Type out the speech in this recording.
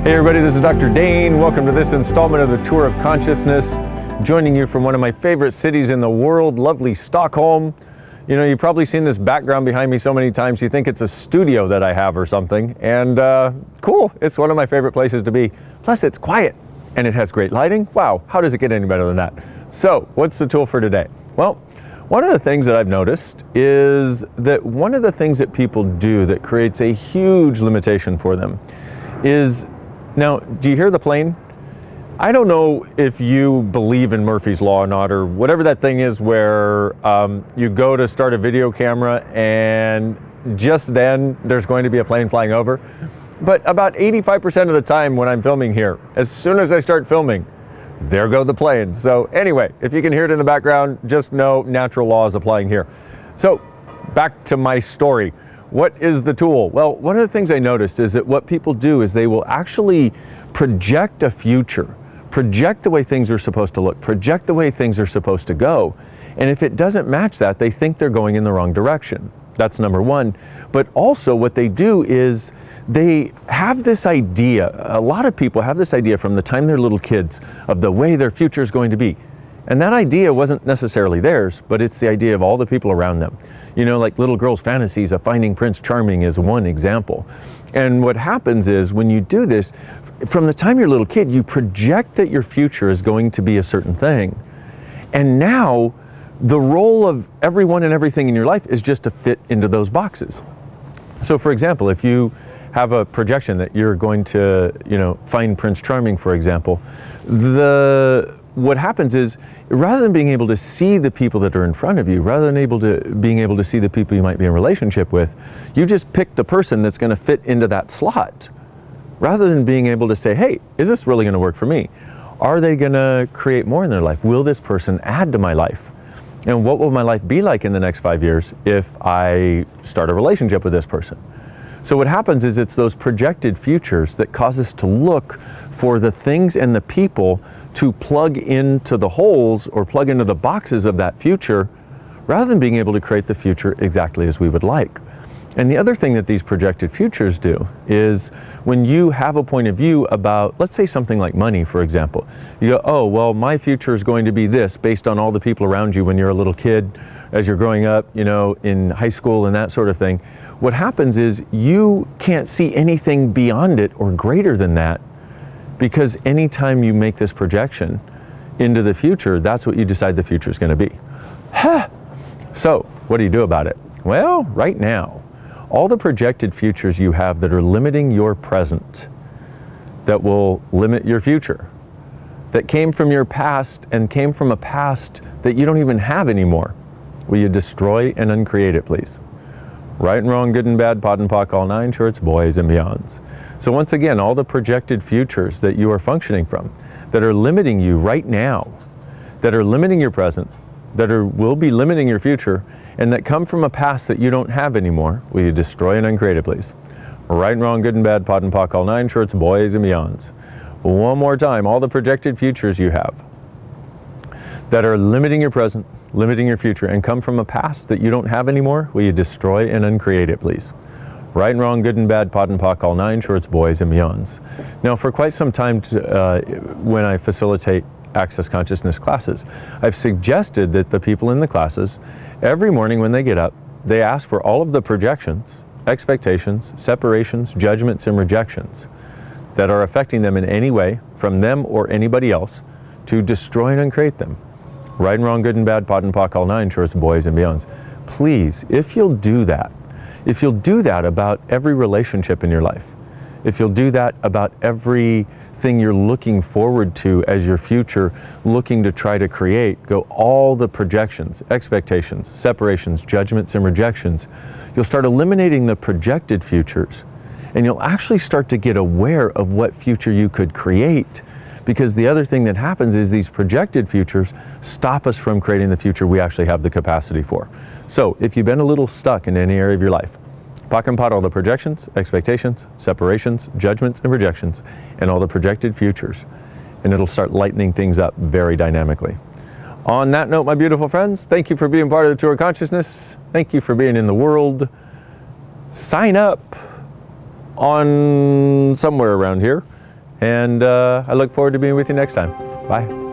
Hey everybody, this is Dr. Dain. Welcome to this installment of the Tour of Consciousness. Joining you from one of my favorite cities in the world, lovely Stockholm. You know, you've probably seen this background behind me so many times, you think it's a studio that I have or something. And cool, it's one of my favorite places to be. Plus it's quiet and it has great lighting. Wow, how does it get any better than that? So, what's the tool for today? Well, one of the things that I've noticed is that one of the things that people do that creates a huge limitation for them is, now, do you hear the plane? I don't know if you believe in Murphy's Law or not, or whatever that thing is where you go to start a video camera and just then there's going to be a plane flying over. But about 85% of the time when I'm filming here, as soon as I start filming, there go the planes. So anyway, if you can hear it in the background, just know natural law is applying here. So back to my story. What is the tool? Well, one of the things I noticed is that what people do is they will actually project a future, project the way things are supposed to look, project the way things are supposed to go. And if it doesn't match that, they think they're going in the wrong direction. That's number one. But also what they do is they have this idea, a lot of people have this idea from the time they're little kids of the way their future is going to be. And that idea wasn't necessarily theirs, but it's the idea of all the people around them. You know, like little girls' fantasies of finding Prince Charming is one example. And what happens is when you do this, from the time you're a little kid, you project that your future is going to be a certain thing. And now the role of everyone and everything in your life is just to fit into those boxes. So for example, if you have a projection that you're going to, find Prince Charming, for example, what happens is, rather than being able to see the people that are in front of you, rather than being able to see the people you might be in a relationship with, you just pick the person that's going to fit into that slot. Rather than being able to say, hey, is this really going to work for me? Are they going to create more in their life? Will this person add to my life? And what will my life be like in the next 5 years if I start a relationship with this person? So what happens is it's those projected futures that cause us to look for the things and the people to plug into the holes or plug into the boxes of that future, rather than being able to create the future exactly as we would like. And the other thing that these projected futures do is when you have a point of view about, let's say something like money, for example, you go, oh, well, my future is going to be this based on all the people around you when you're a little kid, as you're growing up, in high school and that sort of thing. What happens is you can't see anything beyond it or greater than that, because anytime you make this projection into the future, that's what you decide the future is going to be. So what do you do about it? Well, right now, all the projected futures you have that are limiting your present, that will limit your future, that came from your past and came from a past that you don't even have anymore, will you destroy and uncreate it, please? Right and wrong, good and bad, pot and pock, all nine shorts, boys and beyonds. So once again, all the projected futures that you are functioning from, that are limiting you right now, that are limiting your present, that will be limiting your future, and that come from a past that you don't have anymore, will you destroy and uncreate it, please? Right and wrong, good and bad, pot and pock, all nine shorts, boys and beyonds. One more time, all the projected futures you have that are limiting your present, limiting your future, and come from a past that you don't have anymore, will you destroy and uncreate it, please? Right and wrong, good and bad, pot and pock, all nine shorts, boys and beyonds. Now, for quite some time, when I facilitate Access Consciousness classes, I've suggested that the people in the classes, every morning when they get up, they ask for all of the projections, expectations, separations, judgments, and rejections that are affecting them in any way, from them or anybody else, to destroy and uncreate them. Right and wrong, good and bad, pot and pock, all nine shorts, boys and beyonds. Please, if you'll do that about every relationship in your life, if you'll do that about everything you're looking forward to as your future, looking to try to create, go all the projections, expectations, separations, judgments, and rejections, you'll start eliminating the projected futures, and you'll actually start to get aware of what future you could create. Because the other thing that happens is these projected futures stop us from creating the future we actually have the capacity for. So if you've been a little stuck in any area of your life, pock and pot all the projections, expectations, separations, judgments, and rejections, and all the projected futures, and it'll start lightening things up very dynamically. On that note, my beautiful friends, thank you for being part of the Tour of Consciousness. Thank you for being in the world. Sign up on somewhere around here And I look forward to being with you next time. Bye.